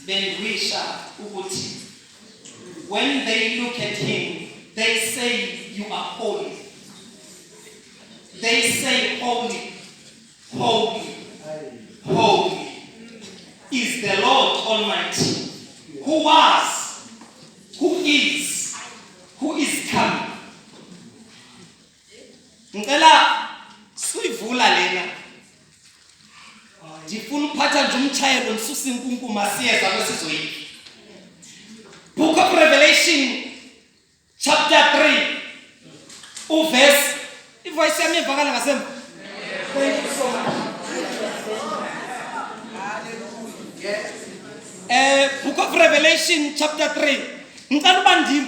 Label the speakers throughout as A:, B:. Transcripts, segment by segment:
A: bendwisha ukuthi when they look at him, they say, "You are holy." They say, "Holy, holy, holy is the Lord Almighty, who was, who is coming." Ngicela siyivula lena. Ndifuna uphatha nje umchayelo nisusa inkunkuma siyeza kwesizoyiki. Book of Revelation chapter 3 uverse ivoice yami ivakala ngasemva. Thank you so much. Book of Revelation chapter 3. Ngicela ubandimi.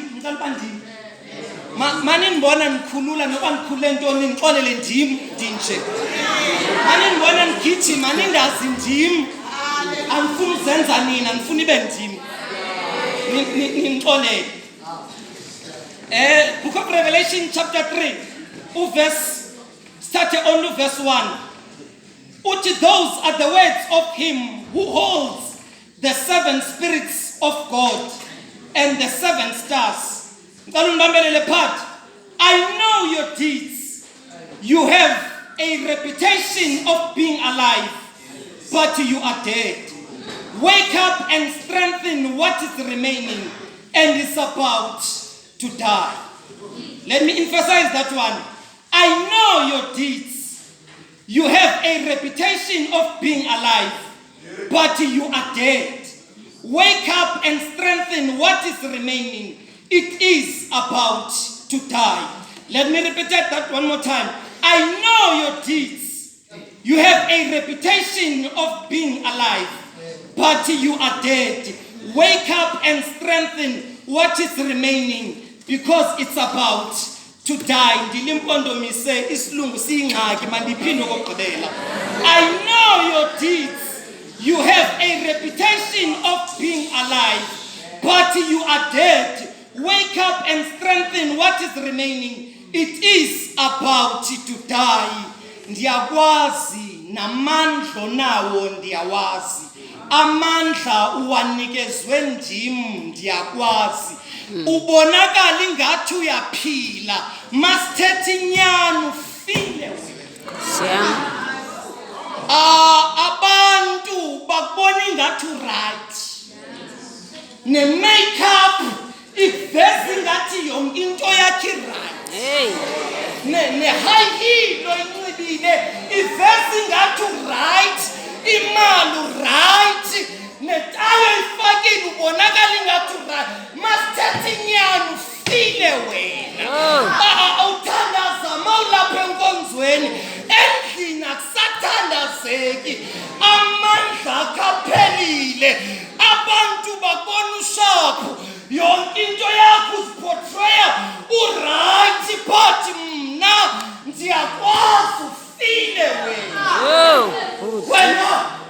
A: Mani nibona nikhulula noba nikhule ntoni nixolele ndim ndinje. Mani nibona nigijima mani ndazi ndim. Angifuni uzenza nina, ngifuna ibe ndim. Nixolele. Book of Revelation chapter 3 verse started on verse 1. Uthi, those are the words of him who holds the 7 spirits of God and the 7 stars. I know your deeds. You have a reputation of being alive, but you are dead. Wake up and strengthen what is remaining and is about to die. Let me emphasize that one. I know your deeds. You have a reputation of being alive, but you are dead. Wake up and strengthen what is remaining. It is about to die. Let me repeat that one more time. I know your deeds. You have a reputation of being alive, but you are dead. Wake up and strengthen what is remaining, because it's about to die. I know your deeds. You have a reputation of being alive, but you are dead. Wake up and strengthen what is remaining. It is about to die. Ndiyakwazi namandla nawo ndiyawazi. Amandla uwanikezwe ndim ndiyakwazi. Ubonakala ngathi uyaphila. Masithethe inyani ufile wena. Abantu bakubona ngathi right. Ne makeup iveze ngathi yonke into yakhe right. Ne high heel oyinxibile iveze ngathi right. Imali right. Netayo ifakile ubonakala ngathi right. Masithethe inyani ufile wena. Awuthandaza mawulapha enkonzweni endlini akusathandazeki. Amandla akaphelile. Abantu babona ushaphu. Yonke into yakho uziportraya uright, but mna ndiyakwazi ufile wena.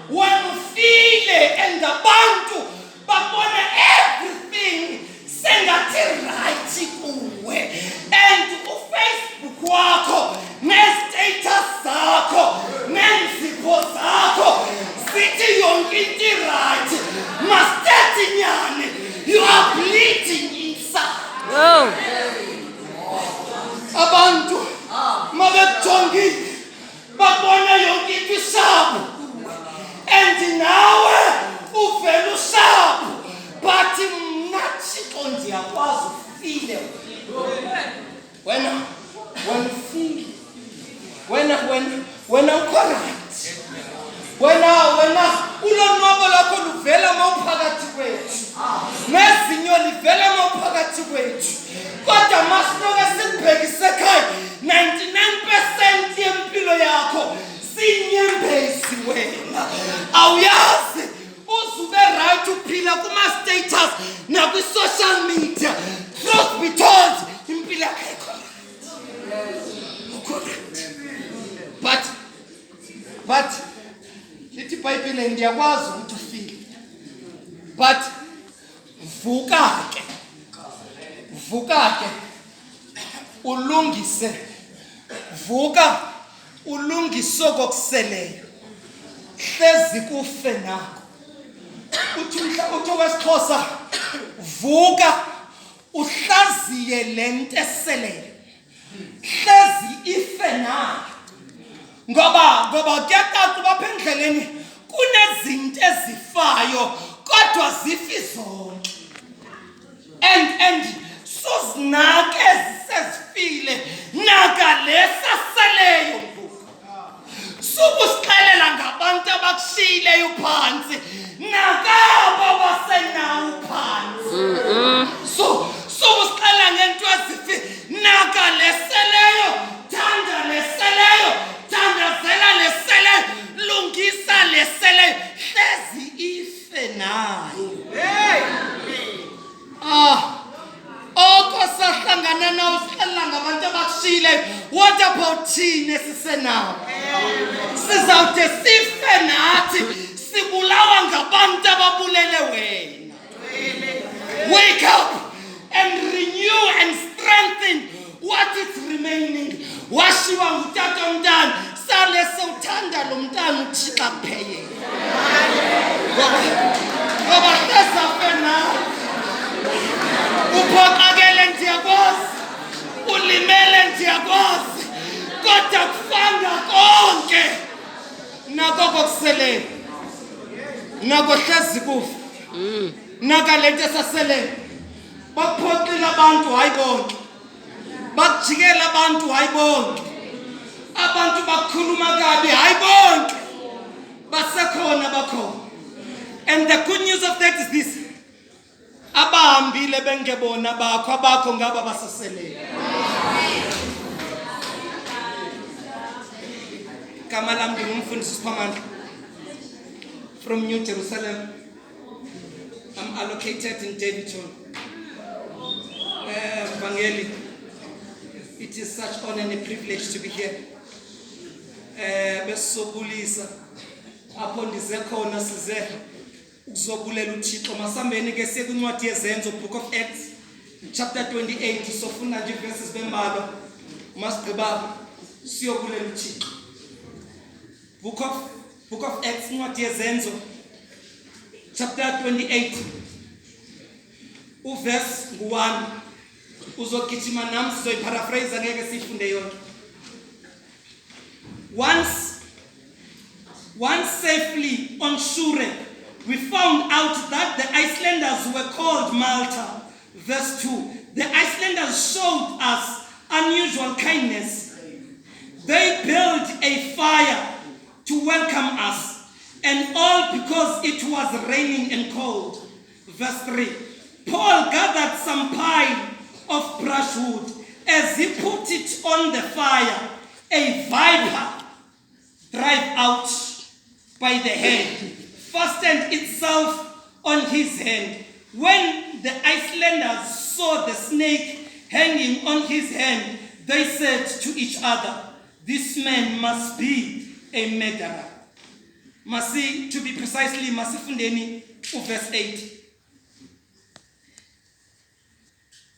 A: When ufile and abantu babona everything sengathi right kuwe. And uFacebook wakho ne-status zakho nenzipho zakho sithi yonke into right. Masithethe inyani. You are bleeding inside. Abantu mabekujongile babona yonke into ishapu. And nawe uvela ushapu. But mna Thixo ndiyakwazi ufile. Wena ufile. Wena ucorrect. Wena ulonwabo lakho luvela mawuphakathi kwethu. Nezinyo livela mawuphakathi kwethu. Kodwa masinoke sikubhekise ekhaya 99% yempilo yakho sinyembezi wena. Awuyazi uzube right uphila kuma status na ku social media. Truth be told, impilo yakho correct. But lithi iBhayibheli ndiyakwazi ukuthi ufile. But vuka ke ulungise. Vuka ulungise kokuseleyo. Hlezi kufe nakho. uthi wesixhosa vuka uhlaziye lento esele hlezi ife na ngoba kuyaqala ubapha endleleni kunezinto ezifayo kodwa zifi zonke and suzinake ezisezifile naka lesaseleyo sukusixelela ngabantu abakushiyileyo phansi nakabo basenawo phansi sukusixelela ngento ezifi naka leseleyo thanda leseleyo thandazela leseleyo lungisa leseleyo hlezi ife nayo sahlangana nawo sixelela ngabantu abakushiyileyo what about thina esisenawo sizawude sife nathi sibulawa ngabantu ababulele wena wake up and renew and strengthen what is remaining washiwa ngutata umntana sale sewuthanda lo mntana uThixo akupheye ngoba sesafe nawe uphokakele ndiyakwazi ulimele ndiyakwazi kodwa kufanga konke nako kokuseleyo nako hlezi kufa naka lento esaseleyo bakuphoxile abantu hayi bonke bakujikela abantu hayi bonke abantu bakhuluma kabi hayi bonke basekhona bakhona and the good news of that is this abahambile bengebona abakho ngaba basaseleyo kama lami ngumfundisi Siphamandla from New Jerusalem. I'm allocated in Davidton. Vangeli, it is such honor and a privilege to be here. Besobulisa apho ndize khona size ukuzobulela uThixo masambeni ke sekuncwadi yezenzo book of Acts chapter 28 sofuna nje verses bembalwa masigqiba siyobulela uThixo. Book of Acts incwadi yezenzo chapter 28 uverse 1 uzogijima nami sizoyiparaphrase ngeke sifunde yonke. Once safely on Shore, we found out that the Icelanders were called Malta. Verse 2. The Icelanders showed us unusual kindness. They built a fire to welcome us, and all because it was raining and cold. Verse 3. Paul gathered some pile of brushwood. As he put it on the fire, a viper drive out by the head, fastened itself on his hand. When the Icelanders saw the snake hanging on his hand, they said to each other, "This man must be a murderer." Masi, to be precisely, Masifundeni, verse 8.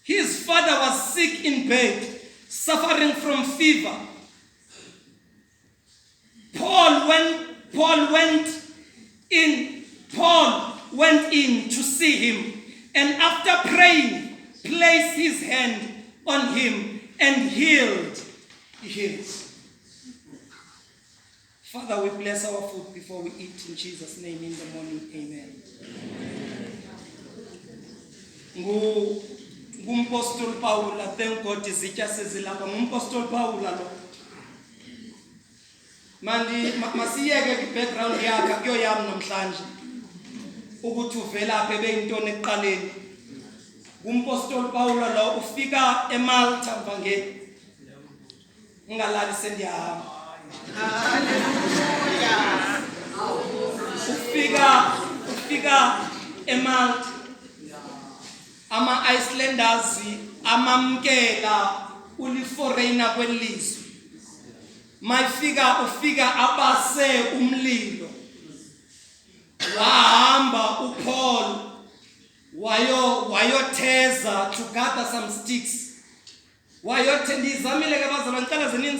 A: His father was sick in bed, suffering from fever. Paul went in to see him, and after praying, placed his hand on him and healed him. Father, we bless our food before we eat in Jesus' name in the morning. Amen. Ngumpostoli Paula, thank God izitya sezilapha ngumpostoli Paula lo. Manje masiyeke ke background yakhe kuyo yami namhlanje ukuthi uvela phe beyintoni ekuqaleni. Ngumpostoli Paula lo ufika eMalta mvangeli. Ngalali sendiyahamba. Hallelujah. Ufika eMalta. Ama-Icelanders amamkela uliforeigner kwelizwe. Ufika abase umlilo. Wahamba uPaul wayotheza to gather some sticks. Wayothe ndizamile ke bazalwane ngicela zinini